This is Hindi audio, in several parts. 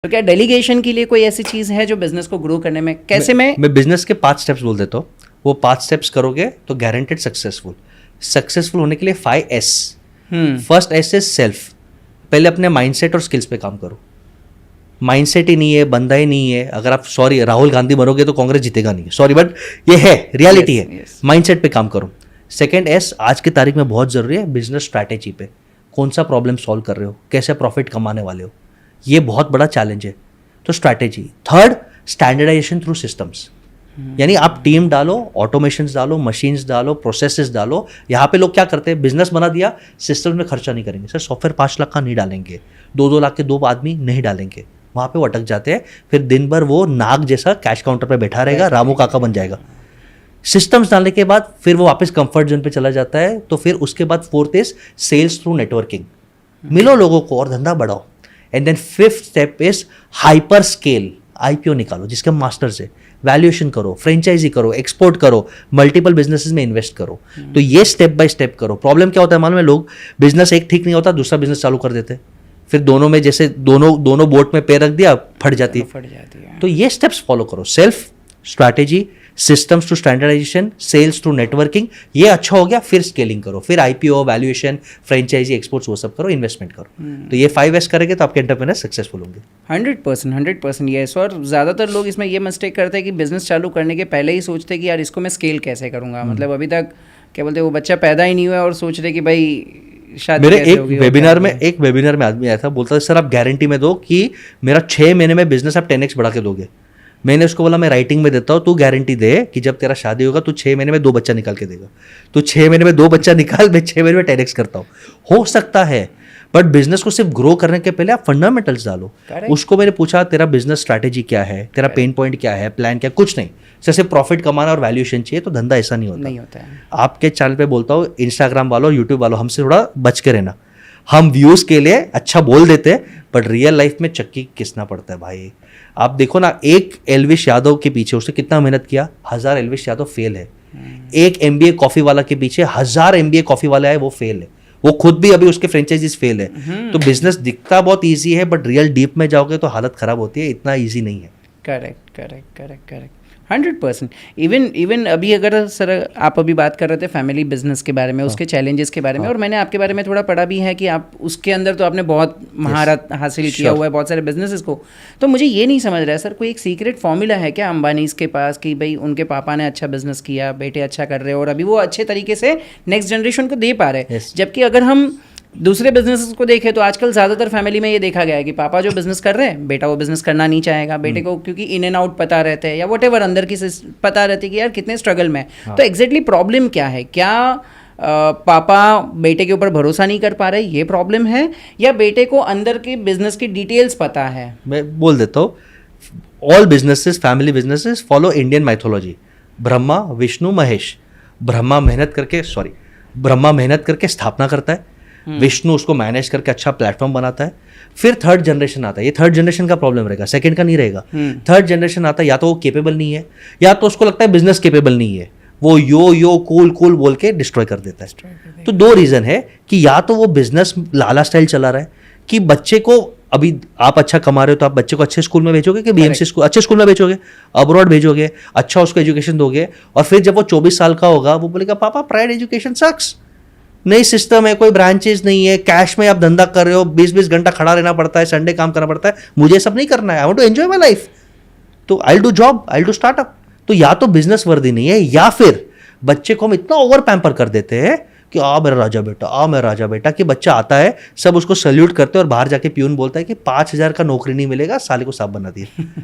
तो क्या डेलीगेशन के लिए कोई ऐसी चीज़ है जो बिजनेस को ग्रो करने में कैसे मैं बिजनेस के 5 स्टेप्स बोल देता हूँ. वो 5 स्टेप्स करोगे तो गारंटेड सक्सेसफुल होने के लिए 5S. First S is self. पहले अपने माइंडसेट और स्किल्स पे काम करो. माइंडसेट ही नहीं है, बंदा ही नहीं है. अगर आप राहुल गांधी बनोगे तो कांग्रेस जीतेगा नहीं. सॉरी बट ये है, रियलिटी है. माइंडसेट पे काम करो. सेकेंड S आज की तारीख में बहुत जरूरी है, बिजनेस स्ट्रैटेजी पे. कौन सा प्रॉब्लम सॉल्व कर रहे हो, कैसे प्रॉफिट कमाने वाले हो, ये बहुत बड़ा चैलेंज है. तो strategy. Third, standardisation through systems. यानी आप टीम डालो, ऑटोमेशंस डालो, मशीन्स डालो, प्रोसेसेस डालो. यहाँ पे लोग क्या करते हैं, बिजनेस बना दिया, सिस्टम में खर्चा नहीं करेंगे. सर सॉफ्टवेयर 5 लाख का नहीं डालेंगे, 2-2 लाख के 2 आदमी नहीं डालेंगे. वहाँ पे वो अटक जाते हैं. फिर दिन भर वो नाग जैसा कैश काउंटर पे बैठा रहेगा, रामू काका बन जाएगा. सिस्टम्स डालने के बाद फिर वो वापस कंफर्ट जोन पे चला जाता है. तो फिर उसके बाद fourth is sales through networking. मिलो लोगों को और धंधा बढ़ाओ. And then fifth step is hyper scale. IPO निकालो जिसके मास्टर्स है, वैल्यूएशन करो, फ्रेंचाइजी करो, एक्सपोर्ट करो, मल्टीपल बिजनेसेस में इन्वेस्ट करो. तो ये स्टेप बाय स्टेप करो. प्रॉब्लम क्या होता है मालूम है, लोग बिजनेस एक ठीक नहीं होता, दूसरा बिजनेस चालू कर देते हैं. फिर दोनों में जैसे दोनों बोट में पैर रख दिया, फट जाती है. तो ये स्टेप्स फॉलो करो. Self, strategy, systems to standardisation, sales through networking. ये अच्छा हो गया, फिर स्केलिंग करो, फिर आईपीओ, वैल्यूएशन, फ्रेंचाइजी, एक्सपोर्ट्स, वो सब करो, इन्वेस्टमेंट करो. तो ये 5S करेंगे तो आपके एंटरप्रेन्योर सक्सेसफुल होंगे. 100% यस. और ज़्यादातर लोग इसमें ये मिस्टेक करते हैं कि बिजनेस चालू करने के पहले ही सोचते हैं कि यार इसको मैं स्केल कैसे करूँगा. मतलब अभी तक क्या बोलते हैं, वो बच्चा पैदा ही नहीं हुआ और सोच रहे कि भाई शादी. मेरे एक वेबिनार में आदमी आया था, बोलता था सर आप गारंटी में दो कि मेरा 6 महीने में बिजनेस आप 10x बढ़ा के दोगे. मैंने उसको बोला मैं राइटिंग में देता हूँ, तू गारंटी दे कि जब तेरा शादी होगा तू 6 महीने में 2 बच्चा निकाल के देगा. तू 6 महीने में 2 बच्चा निकाल, मैं 6 महीने में 10x करता हूँ. हो सकता है, बट बिजनेस को सिर्फ ग्रो करने के पहले आप फंडामेंटल्स डालो. उसको मैंने पूछा तेरा बिजनेस स्ट्रैटेजी क्या है, तेरा पेन पॉइंट क्या है, प्लान क्या, कुछ नहीं. सिर्फ प्रॉफिट कमाना और वैल्यूएशन चाहिए. तो धंधा ऐसा नहीं होता है. आपके चैनल पे बोलता हूँ, इंस्टाग्राम वालों, यूट्यूब वालों, हमसे थोड़ा बच के रहना. हम व्यूज के लिए अच्छा बोल देते हैं, बट रियल लाइफ में चक्की किसना पड़ता है भाई. आप देखो ना, एक एल्विश यादव के पीछे उसने कितना मेहनत किया, 1000 एल्विश यादव फेल है. एक MBA कॉफी वाला के पीछे 1000 MBA कॉफी वाला है, वो फेल है. वो खुद भी अभी उसके फ्रेंचाइजीज फेल है. तो बिजनेस दिखता बहुत ईजी है, बट रियल डीप में जाओगे तो हालत खराब होती है. इतना ईजी नहीं है. करेक्ट 100%. इवन अभी अगर सर आप अभी बात कर रहे थे फैमिली बिजनेस के बारे में, उसके चैलेंजेस के बारे में, और मैंने आपके बारे में थोड़ा पढ़ा भी है कि आप उसके अंदर तो आपने बहुत महारत हासिल किया हुआ है बहुत सारे बिजनेसेस को. तो मुझे ये नहीं समझ रहा है सर, कोई एक सीक्रेट फॉर्मूला है क्या अंबानीज के पास कि भाई उनके पापा ने अच्छा बिजनेस किया, बेटे अच्छा कर रहे हो और अभी वो अच्छे तरीके से नेक्स्ट जनरेशन को दे पा रहे हैं. जबकि अगर हम दूसरे बिजनेस को देखें तो आजकल ज़्यादातर फैमिली में ये देखा गया है कि पापा जो बिजनेस कर रहे हैं, बेटा वो बिजनेस करना नहीं चाहेगा. बेटे को क्योंकि इन एंड आउट पता रहते हैं या वट एवर अंदर की पता रहती है कि यार कितने स्ट्रगल में. तो एग्जैक्टली प्रॉब्लम क्या है? क्या पापा बेटे के ऊपर भरोसा नहीं कर पा रहे, ये प्रॉब्लम है, या बेटे को अंदर के बिजनेस की डिटेल्स पता है? मैं बोल देता हूँ, all businesses, family businesses follow Indian mythology. Brahma, Vishnu, Mahesh. Brahma मेहनत करके स्थापना करता है, विष्णु उसको मैनेज करके अच्छा प्लेटफॉर्म बनाता है. फिर थर्ड जनरेशन आता है. ये थर्ड जनरेशन का प्रॉब्लम रहेगा, सेकंड का नहीं रहेगा. थर्ड जनरेशन आता है, या तो वो केपेबल नहीं है, या तो उसको लगता है बिजनेस केपेबल नहीं है, वो यो कूल बोल के डिस्ट्रॉय कर देता है. तो 2 रीजन है कि या तो वो बिजनेस लाला स्टाइल चला रहा है कि बच्चे को, अभी आप अच्छा कमा रहे हो तो आप बच्चे को अच्छे स्कूल में भेजोगे कि BMC स्कूल, अच्छे स्कूल में भेजोगे, अब्रॉड भेजोगे, अच्छा उसको एजुकेशन दोगे, और फिर जब वो 24 साल का होगा वो बोलेगा पापा प्राइवेट एजुकेशन सक्स, नई सिस्टम है, कोई ब्रांचेस नहीं है, कैश में आप धंधा कर रहे हो, 20-20 घंटा खड़ा रहना पड़ता है, संडे काम करना पड़ता है, मुझे सब नहीं करना है, I want to enjoy my life, तो I do job, I do startup. तो या तो बिजनेस वर्दी नहीं है, या फिर बच्चे को हम इतना ओवर पैम्पर कर देते हैं कि मेरा राजा बेटा, कि बच्चा आता है, सब उसको सल्यूट करते हैं और बाहर जाके प्यून बोलता है कि 5000 का नौकरी नहीं मिलेगा, साले को सांप बना दिया.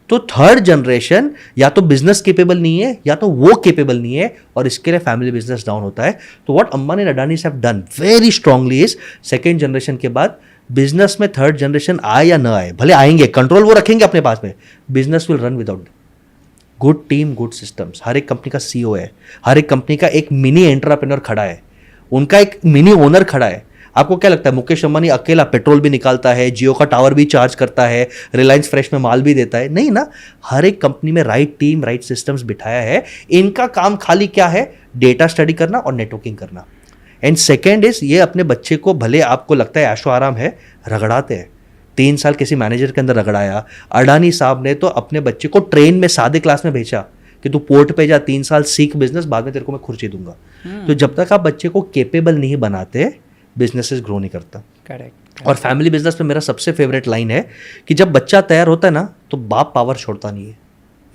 तो थर्ड जनरेशन या तो बिजनेस केपेबल नहीं है, या तो वो केपेबल नहीं है, और इसके लिए फैमिली बिजनेस डाउन होता है. तो what Ambani and Adani have done very strongly is, second generation के बाद बिजनेस में थर्ड जनरेशन आए या ना आए, भले आएंगे, कंट्रोल वो रखेंगे अपने पास में, business will run without good team, good systems. हर एक कंपनी का CEO है, हर एक कंपनी का एक मिनी एंटरप्रेन्योर खड़ा है, उनका एक मिनी ओनर खड़ा है. आपको क्या लगता है मुकेश अंबानी अकेला पेट्रोल भी निकालता है, जियो का टावर भी चार्ज करता है, रिलायंस फ्रेश में माल भी देता है? नहीं ना. हर एक कंपनी में राइट टीम, राइट सिस्टम्स बिठाया है. इनका काम खाली क्या है, डेटा स्टडी करना और नेटवर्किंग करना. एंड सेकेंड इज, ये अपने बच्चे को, भले आपको लगता है ऐशो आराम है, रगड़ाते हैं. 3 साल किसी मैनेजर के अंदर रगड़ाया। अडानी साहब ने तो अपने बच्चे को ट्रेन में सादे क्लास में भेजा कि तू पोर्ट पे जा, 3 साल सीख बिजनेस, बाद में तेरे को मैं खुर्ची दूंगा। तो जब तक आप बच्चे को केपेबल नहीं बनाते, बिजनेसेस ग्रो नहीं करता। करेक्ट। और फैमिली बिजनेस में मेरा सबसे फेवरेट लाइन है कि जब बच्चा तैयार होता है ना, तो बाप पावर छोड़ता नहीं है।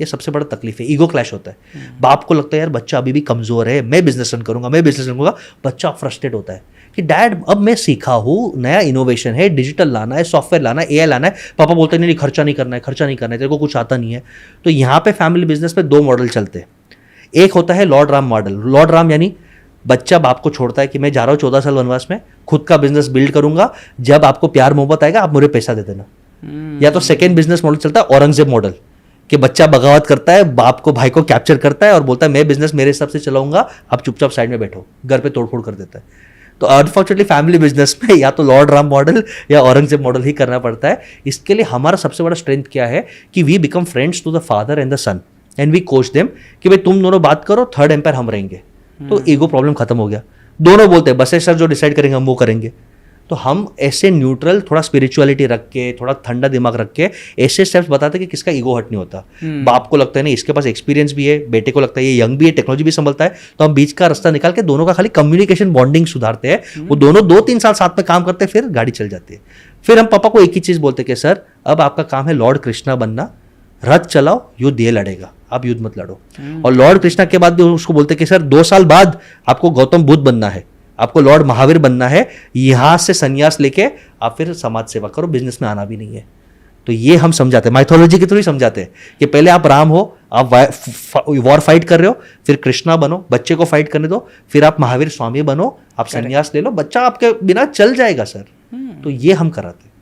ये सबसे बड़ा तकलीफ है, ईगो क्लैश होता है। बाप को लगता है यार बच्चा अभी भी कमज़ोर है, मैं बिजनेस रन करूंगा, मैं बिजनेस रन करूंगा। बच्चा फ्रस्ट्रेट होता है कि डैड अब मैं सीखा हूँ, नया इनोवेशन है, डिजिटल लाना है, सॉफ्टवेयर लाना है, एआई लाना है। पापा बोलते नहीं खर्चा नहीं करना है, खर्चा नहीं करना है, तेरे को कुछ आता नहीं है। तो यहाँ पे फैमिली बिजनेस में 2 मॉडल चलते हैं। एक होता है Lord Ram model. Lord Ram यानी बच्चा बाप को छोड़ता है कि मैं जा रहा हूँ 14 साल वनवास में, खुद का बिजनेस बिल्ड करूंगा, जब आपको प्यार मोहब्बत आएगा आप मुझे पैसा दे देना। या तो सेकेंड बिजनेस मॉडल चलता है औरंगजेब मॉडल, कि बच्चा बगावत करता है, बाप को भाई को कैप्चर करता है और बोलता है मैं बिजनेस मेरे हिसाब से चलाऊंगा, आप चुपचाप साइड में बैठो, घर पे तोड़फोड़ कर देता है। तो अनफॉर्चुनेटली फैमिली बिजनेस में या तो लॉर्ड राम मॉडल या औरंगजेब मॉडल ही करना पड़ता है। इसके लिए हमारा सबसे बड़ा स्ट्रेंथ क्या है कि we become friends to the father and the son and we coach them कि भाई तुम दोनों बात करो, थर्ड एम्पायर हम रहेंगे। तो ईगो प्रॉब्लम खत्म हो गया। दोनों बोलते हैं बस सर जो डिसाइड करेंगे हम वो करेंगे। तो हम ऐसे न्यूट्रल, थोड़ा स्पिरिचुअलिटी रख के, थोड़ा ठंडा दिमाग रख के ऐसे स्टेप्स बताते कि किसका ईगो हर्ट नहीं होता। बाप को लगता है नहीं इसके पास एक्सपीरियंस भी है, बेटे को लगता है ये यंग भी है, टेक्नोलॉजी भी संभलता है, तो हम बीच का रास्ता निकाल के दोनों का खाली कम्युनिकेशन बॉन्डिंग सुधारते हैं। वो दोनों 2-3 साल साथ में काम करते हैं, फिर गाड़ी चल जाती है। फिर हम पापा को एक ही चीज़ बोलते कि सर अब आपका काम है लॉर्ड कृष्णा बनना, रथ चलाओ, युद्ध ये लड़ेगा, आप युद्ध मत लड़ो। और लॉर्ड कृष्णा के बाद भी उसको बोलते कि सर 2 साल बाद आपको गौतम बुद्ध बनना है, आपको लॉर्ड महावीर बनना है, यहां से संन्यास लेके आप फिर समाज सेवा करो, बिजनेस में आना भी नहीं है। तो ये हम समझाते हैं, माइथोलॉजी के थ्रू ही समझाते हैं कि पहले आप राम हो, आप वॉर फाइट कर रहे हो, फिर कृष्णा बनो, बच्चे को फाइट करने दो, फिर आप महावीर स्वामी बनो, आप संन्यास ले लो, बच्चा आपके बिना चल जाएगा सर। तो ये हम कराते हैं।